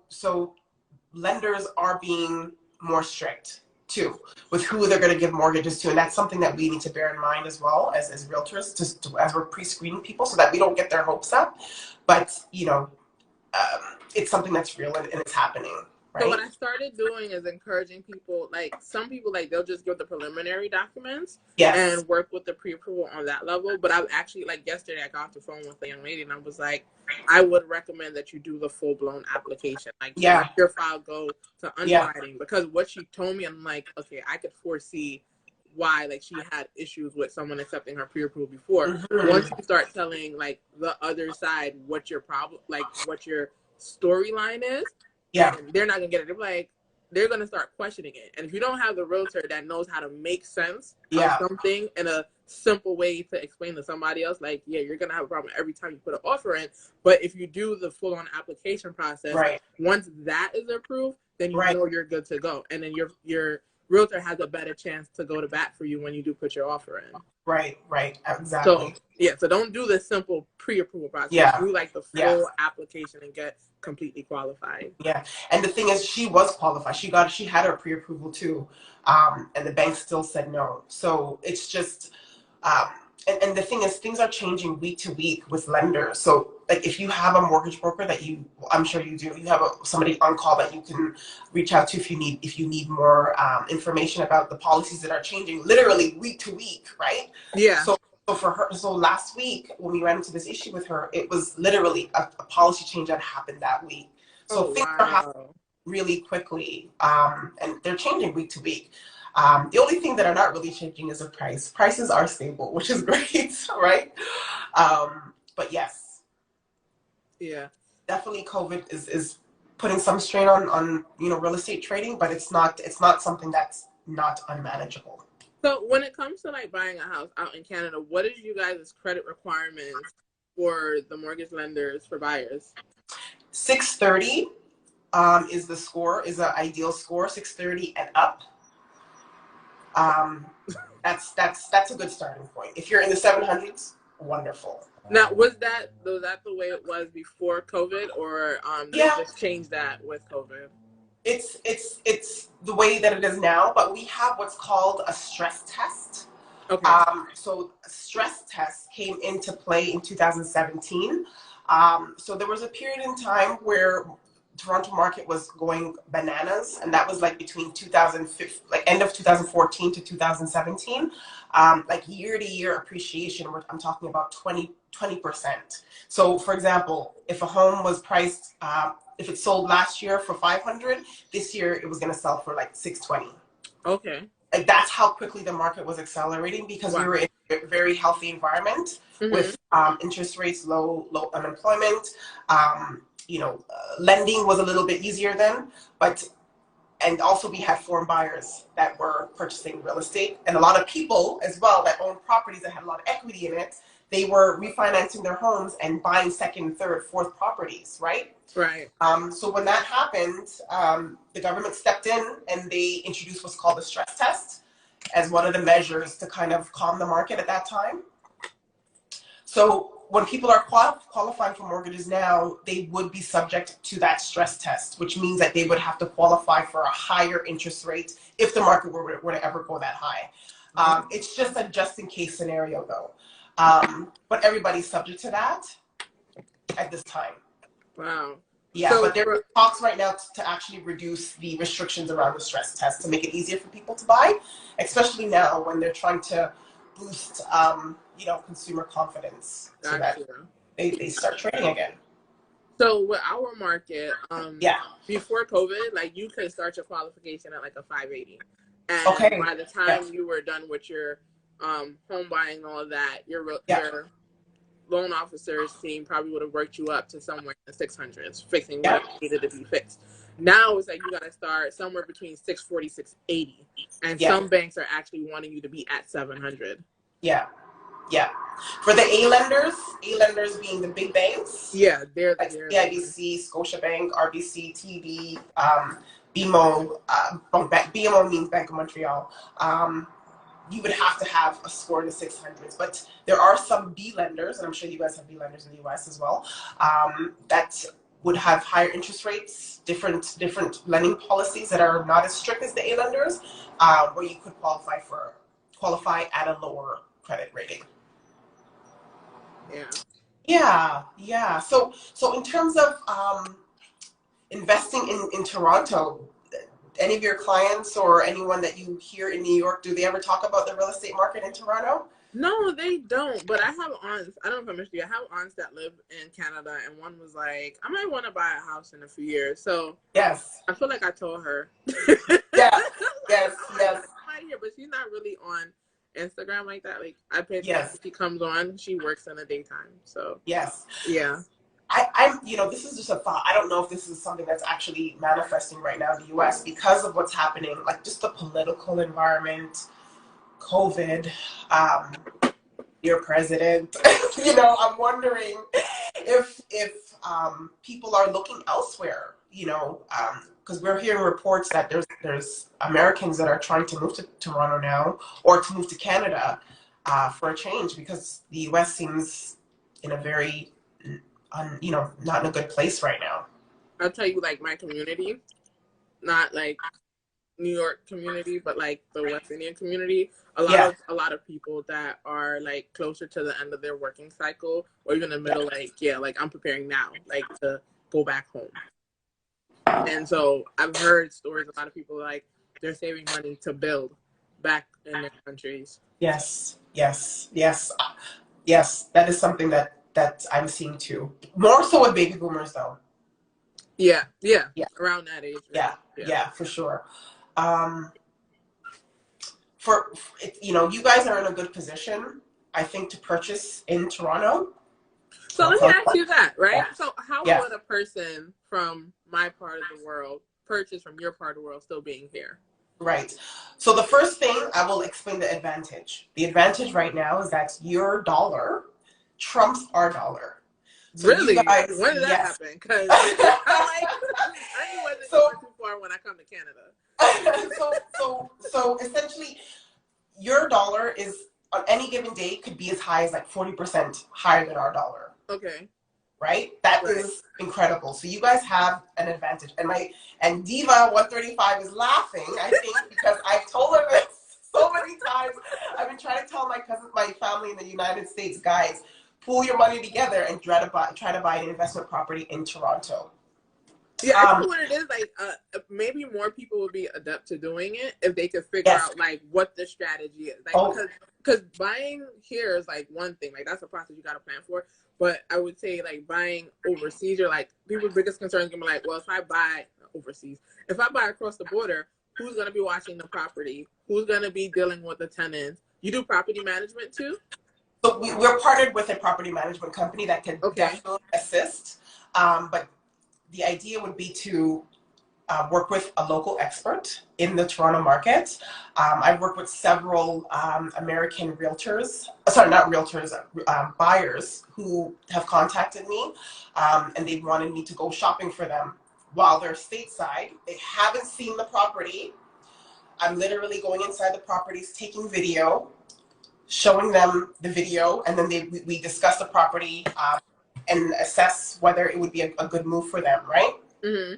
lenders are being more strict too with who they're going to give mortgages to, and that's something that we need to bear in mind as well as realtors, as we're pre-screening people, so that we don't get their hopes up. But you know, it's something that's real and it's happening. Right? So what I started doing is encouraging people, like, some people, like, they'll just give the preliminary documents and work with the pre-approval on that level. But I've actually, like, yesterday I got off the phone with a young lady and I was like, I would recommend that you do the full-blown application. Like, let your file go to underwriting. Because what she told me, I'm like, okay, I could foresee why, like, she had issues with someone accepting her pre-approval before. Once you start telling, like, the other side what your problem, like, what your storyline is, they're not gonna get it. They're like, they're going to start questioning it. And if you don't have the realtor that knows how to make sense of Yeah. something in a simple way to explain to somebody else, like, yeah, you're going to have a problem every time you put an offer in. But if you do the full-on application process, Right. once that is approved, then you Right. know you're good to go. And then your realtor has a better chance to go to bat for you when you do put your offer in. Right. Right. So, Exactly. yeah, so don't do the simple pre-approval process. Yeah. Do like the Yeah. full application and get completely qualified. Yeah. And the thing is, she was qualified. She had her pre-approval too. And the bank still said no. So it's just, um, and the thing is, things are changing week to week with lenders. So like if you have a mortgage broker that I'm sure you do, you have somebody on call that you can reach out to if you need more information about the policies that are changing literally week to week, right? Yeah. So for her, so last week when we ran into this issue with her, it was literally a policy change that happened that week. So things are happening really quickly, and they're changing week to week. The only thing that are not really changing is the price. Prices are stable, which is great, right? But yes, yeah, definitely COVID is putting some strain on real estate trading, but it's not something that's not unmanageable. So when it comes to like buying a house out in Canada, what is you guys' credit requirements for the mortgage lenders for buyers? 630 is the score, is an ideal score, 630 and up. That's a good starting point. If you're in the 700s, wonderful. Now, was that the way it was before COVID, or they just changed that with COVID? It's the way that it is now, but we have what's called a stress test. Okay. So stress test came into play in 2017. So there was a period in time where Toronto market was going bananas, and that was like between 2015, like end of 2014 to 2017. Like year to year appreciation, I'm talking about 20%. So for example, if a home was priced, if it sold last year for 500, this year it was going to sell for like 620. Okay. Like that's how quickly the market was accelerating because we were in a very healthy environment with interest rates low unemployment. Lending was a little bit easier then, and also we had foreign buyers that were purchasing real estate, and a lot of people as well that owned properties that had a lot of equity in it. They were refinancing their homes and buying second, third, fourth properties, right? Right. So when that happened, the government stepped in and they introduced what's called the stress test as one of the measures to kind of calm the market at that time. So when people are qualifying for mortgages now, they would be subject to that stress test, which means that they would have to qualify for a higher interest rate if the market were to ever go that high. It's just a just-in-case scenario, though. But everybody's subject to that at this time. Wow. Yeah, but there are talks right now to actually reduce the restrictions around the stress test to make it easier for people to buy, especially now when they're trying to boost, consumer confidence so that they start trading again. So with our market, before COVID, like you could start your qualification at like a 580, and by the time you were done with your home buying and all of that, your loan officer's team probably would have worked you up to somewhere in the 600s, fixing what needed to be fixed. Now it's like you got to start somewhere between 640, 680, and some banks are actually wanting you to be at 700. Yeah. For the A lenders being the big banks. Yeah, they're CIBC, Scotiabank, RBC, TD, BMO. BMO means Bank of Montreal. You would have to have a score in the 600s. But there are some B lenders, and I'm sure you guys have B lenders in the US as well, that would have higher interest rates, different lending policies that are not as strict as the A lenders, where you could qualify at a lower credit rating. Yeah. So in terms of investing in Toronto, any of your clients or anyone that you hear in New York, do they ever talk about the real estate market in Toronto? No, they don't. But I have aunts. I don't know if I mentioned you. I have aunts that live in Canada, and one was like, "I might want to buy a house in a few years." So yes, I feel like I told her. Yes. Right here, but she's not really on Instagram like that. Like I pay attention. She comes on. She works in the daytime. So yes, yeah. this is just a thought. I don't know if this is something that's actually manifesting right now in the US because of what's happening, like just the political environment, COVID, your president. I'm wondering if people are looking elsewhere, because we're hearing reports that there's Americans that are trying to move to Toronto now or to move to Canada for a change because the US seems in a very not in a good place right now. I'll tell you, like, my community, not like New York community, but like the West Indian community, a lot of people that are like closer to the end of their working cycle or even the middle, like I'm preparing now, like to go back home. And so I've heard stories, a lot of people like they're saving money to build back in their countries. Yes. That is something that I'm seeing too. More so with baby boomers though. Yeah. Around that age. Right? Yeah, for sure. You guys are in a good position, I think, to purchase in Toronto. So let me ask you that, right? Yeah. So how would a person from my part of the world purchase from your part of the world still being here? Right. So the first thing, I will explain the advantage. The advantage right now is that your dollar trumps our dollar. So really? When did that happen? Because I knew wasn't going too far when I come to Canada. So essentially, your dollar is on any given day could be as high as like 40% higher than our dollar. Okay. Right? That is incredible. So you guys have an advantage. And Diva 135 is laughing, I think, because I've told her this so many times. I've been trying to tell my cousins, my family in the United States, guys, pool your money together and try to buy an investment property in Toronto. Yeah, I think what it is, like, maybe more people would be adept to doing it if they could figure out, like, what the strategy is. Like, because buying here is, like, one thing. Like, that's a process you got to plan for. But I would say, like, buying overseas, you're, like, people's biggest concern is going to be, like, well, if I buy overseas, if I buy across the border, who's going to be watching the property? Who's going to be dealing with the tenants? You do property management, too? So we're partnered with a property management company that can definitely assist. But the idea would be to work with a local expert in the Toronto market. I've worked with several American buyers who have contacted me, and they wanted me to go shopping for them while they're stateside. They haven't seen the property. I'm literally going inside the properties, taking video, showing them the video, and then we discuss the property and assess whether it would be a good move for them, right? Mm-hmm.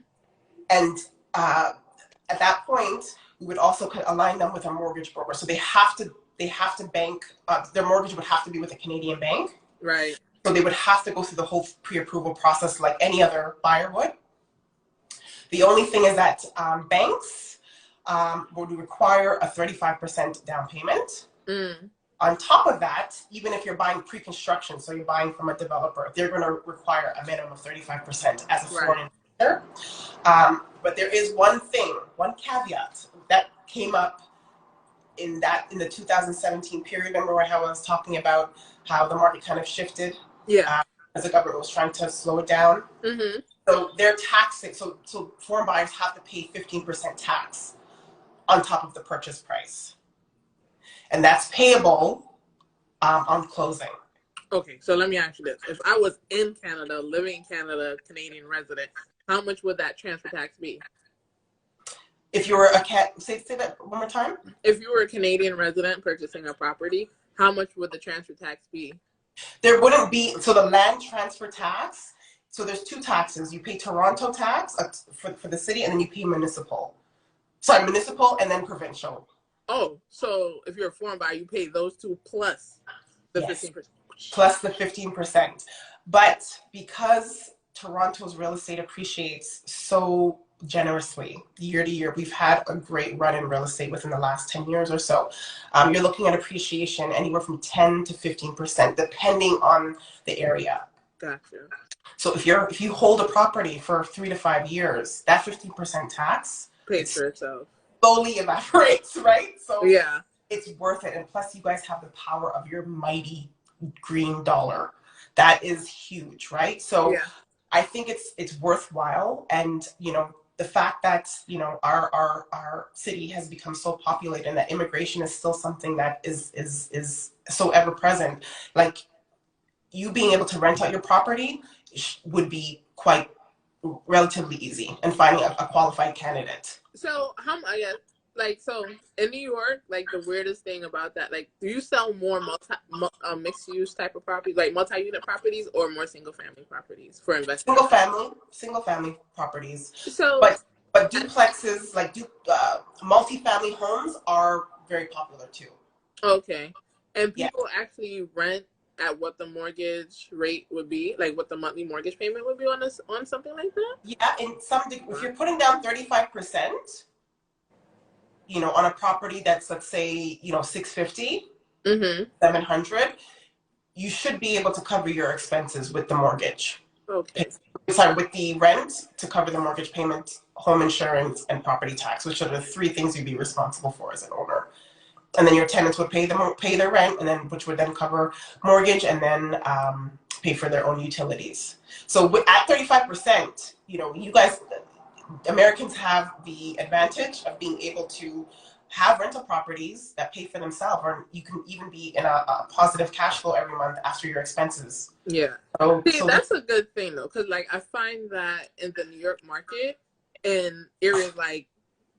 And at that point, we would also align them with a mortgage broker. So they have to bank. Their mortgage would have to be with a Canadian bank, right? So they would have to go through the whole pre-approval process like any other buyer would. The only thing is that banks would require a 35% down payment. Mm. On top of that, even if you're buying pre-construction, so you're buying from a developer, they're going to require a minimum of 35% as a foreign investor. But there is one caveat that came up in the 2017 period. Remember how I was talking about how the market kind of shifted? Yeah. As the government was trying to slow it down. Mm-hmm. So they're taxing. So foreign buyers have to pay 15% tax on top of the purchase price. And that's payable on closing. Okay, so let me ask you this. If I was in Canada, living in Canada, Canadian resident, how much would that transfer tax be? If you were say that one more time? If you were a Canadian resident purchasing a property, how much would the transfer tax be? There wouldn't be, so the land transfer tax, so there's two taxes. You pay Toronto tax for the city, and then you pay municipal. Sorry, municipal and then provincial. Oh, so if you're a foreign buyer, you pay those two plus the 15%. Plus the 15%. But because Toronto's real estate appreciates so generously year to year, we've had a great run in real estate within the last 10 years or so. You're looking at appreciation anywhere from 10 to 15%, depending on the area. Gotcha. So if you hold a property for 3 to 5 years, that 15% tax pays for itself. Slowly evaporates, right? So yeah, it's worth it. And plus, you guys have the power of your mighty green dollar. That is huge, right? So I think it's worthwhile. And, the fact that, our city has become so populated and that immigration is still something that is so ever present. Like, you being able to rent out your property would be quite relatively easy, and finding a qualified candidate. So I guess, like, so in New York, like, the weirdest thing about that, like, do you sell more mixed use type of property, like multi-unit properties, or more single family properties for investment? Single family properties, So but duplexes, like multi-family homes, are very popular too. okay, and Yeah, people actually rent at what the mortgage rate would be, like what the monthly mortgage payment would be on this, on something like that. yeah. If you're putting down 35%, on a property that's, let's say, 650, Mm-hmm. 700, you should be able to cover your expenses with the mortgage. Okay. Sorry, with the rent to cover the mortgage payment, home insurance, and property tax, which are the three things you'd be responsible for as an owner. And then your tenants would pay their rent, and then which would then cover mortgage, and then pay for their own utilities. So at 35%, you guys, Americans, have the advantage of being able to have rental properties that pay for themselves, or you can even be in a positive cash flow every month after your expenses. Yeah. See, that's a good thing though, because like I find that in the New York market, in areas like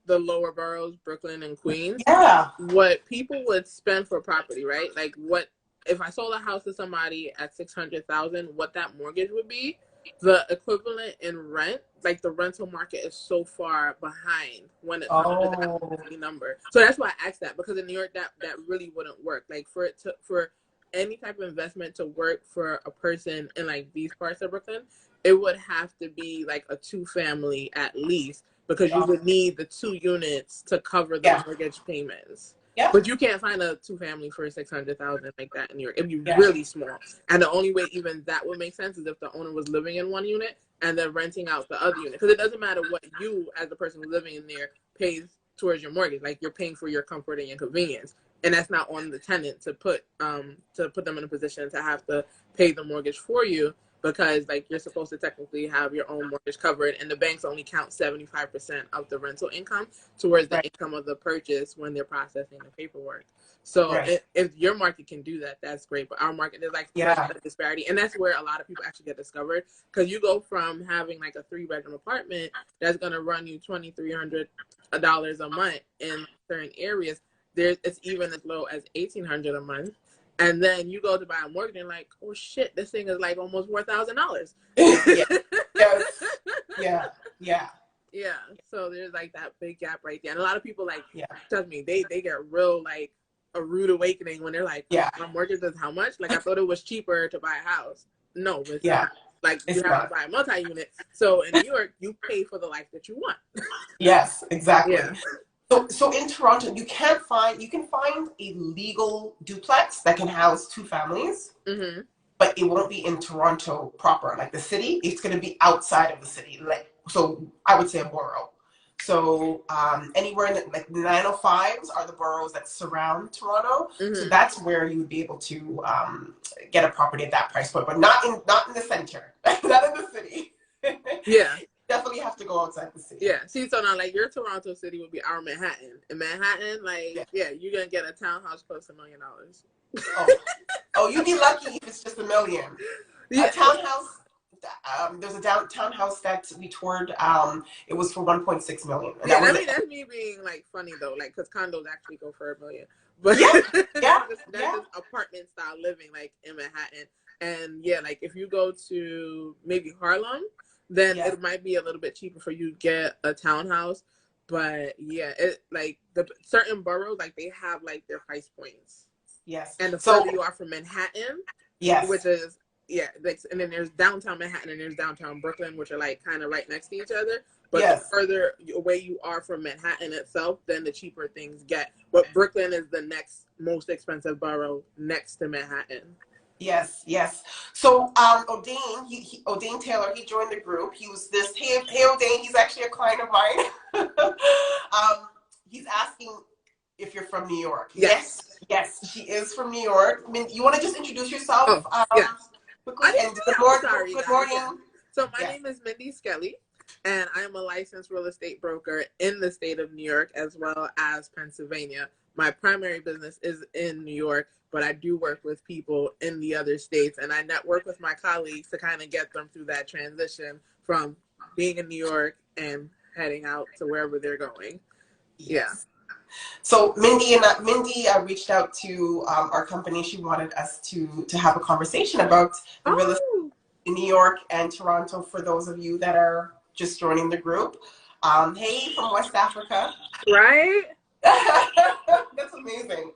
the lower boroughs, Brooklyn and Queens, yeah, what people would spend for property, right? Like, what if I sold a house to somebody at 600,000, what that mortgage would be, the equivalent in rent, like the rental market is so far behind when it comes to that number. So that's why I asked that, because in New York that really wouldn't work. Like, for any type of investment to work for a person in like these parts of Brooklyn, it would have to be like a 2-family at least, because you would need the 2 units to cover the mortgage payments. Yeah. But you can't find a 2-family for 600,000 like that in New York. It'd be really small. And the only way even that would make sense is if the owner was living in one unit and then renting out the other unit. Because it doesn't matter what you, as the person living in there, pays towards your mortgage. Like, you're paying for your comfort and your convenience. And that's not on the tenant to put them in a position to have to pay the mortgage for you, because like you're supposed to technically have your own mortgage covered, and the banks only count 75% of the rental income towards the income of the purchase when they're processing the paperwork. So if your market can do that, that's great. But our market, there's like such a disparity, and that's where a lot of people actually get discovered, because you go from having like a 3-bedroom apartment that's gonna run you $2,300 a month in certain areas. It's even as low as $1,800 a month. And then you go to buy a mortgage and like, oh shit, this thing is like almost $4,000. Yeah. So there's like that big gap right there. And a lot of people, like, trust me, they get real like a rude awakening when they're like, my mortgage is how much? Like, I thought it was cheaper to buy a house. No, it's not. Like, you have to buy a multi-unit. So in New York, you pay for the life that you want. Yes, exactly. Yeah. So in Toronto, you can find a legal duplex that can house 2 families, but it won't be in Toronto proper, like the city. It's going to be outside of the city, so I would say a borough. So anywhere in the 905s are the boroughs that surround Toronto. So that's where you would be able to get a property at that price point, but not in the center, not in the city. Yeah. Definitely have to go outside the city. Yeah. See, so now, like, your Toronto city would be our Manhattan. In Manhattan, like, you're going to get a townhouse close to $1 million. Oh, you'd be lucky if it's just $1 million. Yeah. A townhouse, there's a townhouse that we toured, it was for $1.6 million. And that's me being, like, funny, though, like, because condos actually go for $1 million. But that's just apartment style living, like, in Manhattan. And, like, if you go to maybe Harlem, then it might be a little bit cheaper for you to get a townhouse. But it like the certain boroughs, like, they have like their price points. Yes. And the further you are from Manhattan, which is like, and then there's downtown Manhattan and there's downtown Brooklyn, which are like kind of right next to each other. But the further away you are from Manhattan itself, then the cheaper things get. But Brooklyn is the next most expensive borough next to Manhattan. Yes. So O'Dane Taylor, he joined the group. He was this. Hey O'Dane, he's actually a client of mine. He's asking if you're from New York. Yes, she is from New York. I mean, you want to just introduce yourself quickly? And good morning. So my name is Mindy Skelly, and I'm a licensed real estate broker in the state of New York as well as Pennsylvania. My primary business is in New York, but I do work with people in the other states, and I network with my colleagues to kind of get them through that transition from being in New York and heading out to wherever they're going. Yeah. So Mindy reached out to our company. She wanted us to have a conversation about the real estate in New York and Toronto for those of you that are just joining the group. Hey, from West Africa. Right? That's amazing.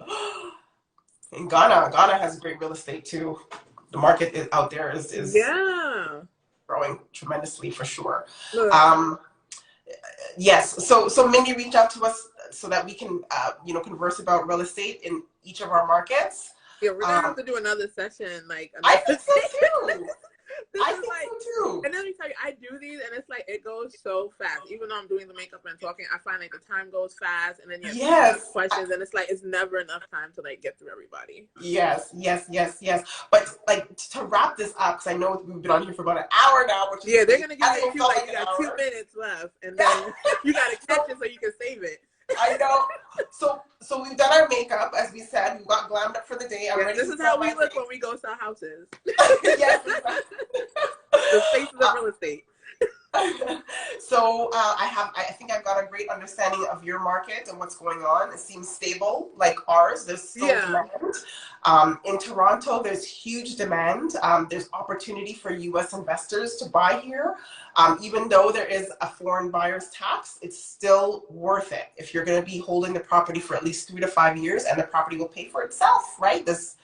In Ghana has great real estate too. The market out there is growing tremendously for sure. Yes. So Mindy reached out to us so that we can converse about real estate in each of our markets. Yeah, we're gonna have to do another session. I think so too. I think so too. And let me tell you, I do these, and it's like it goes so fast. Even though I'm doing the makeup and talking, I find like the time goes fast, and then you have questions, and it's like it's never enough time to like get through everybody. Yes. But like to wrap this up, because I know we've been on here for about an hour now. Which they're gonna give you a few like you got 2 minutes left, and then you gotta catch it so you can save it. I know. So we've done our makeup, as we said. We got glammed up for the day. I'm ready. This is how we look when we go sell houses. Yes. The faces of real estate. So I think I've got a great understanding of your market and what's going on. It seems stable, like ours. There's still demand. In Toronto, there's huge demand. There's opportunity for U.S. investors to buy here. Even though there is a foreign buyer's tax, it's still worth it if you're going to be holding the property for at least 3 to 5 years, and the property will pay for itself, right? That's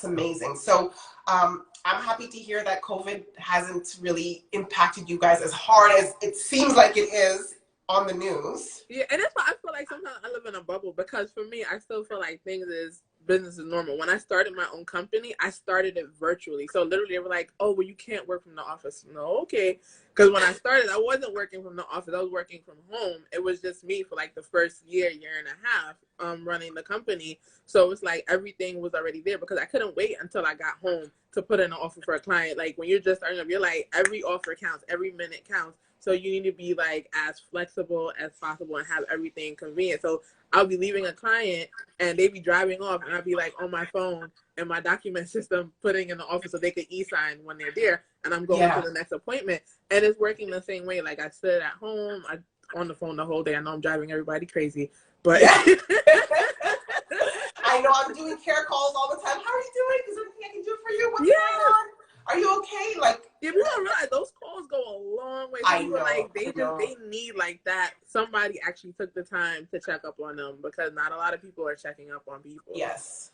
amazing. So I'm happy to hear that COVID hasn't really impacted you guys as hard as it seems like it is on the news. Yeah, and that's why I feel like sometimes I live in a bubble, because for me, I still feel like business is normal. When I started my own company, I started it virtually. So literally they were like, oh, well, you can't work from the office. No, okay. Because when I started, I wasn't working from the office. I was working from home. It was just me for like the first year and a half running the company. So it's like everything was already there, because I couldn't wait until I got home to put in an offer for a client. Like when you're just starting up, you're like, every offer counts, every minute counts. So you need to be like as flexible as possible and have everything convenient. So I'll be leaving a client and they be driving off, and I'll be like on my phone and my document system putting in the office so they could e-sign when they're there, and I'm going to the next appointment. And it's working the same way. Like I sit at home, I on the phone the whole day. I know I'm driving everybody crazy, but I know I'm doing care calls all the time. How are you doing? Is there anything I can do for you? What's going on? Are you okay? Like, if you don't realize, those calls go a long way. I know. Like they need like that. Somebody actually took the time to check up on them, because not a lot of people are checking up on people. Yes.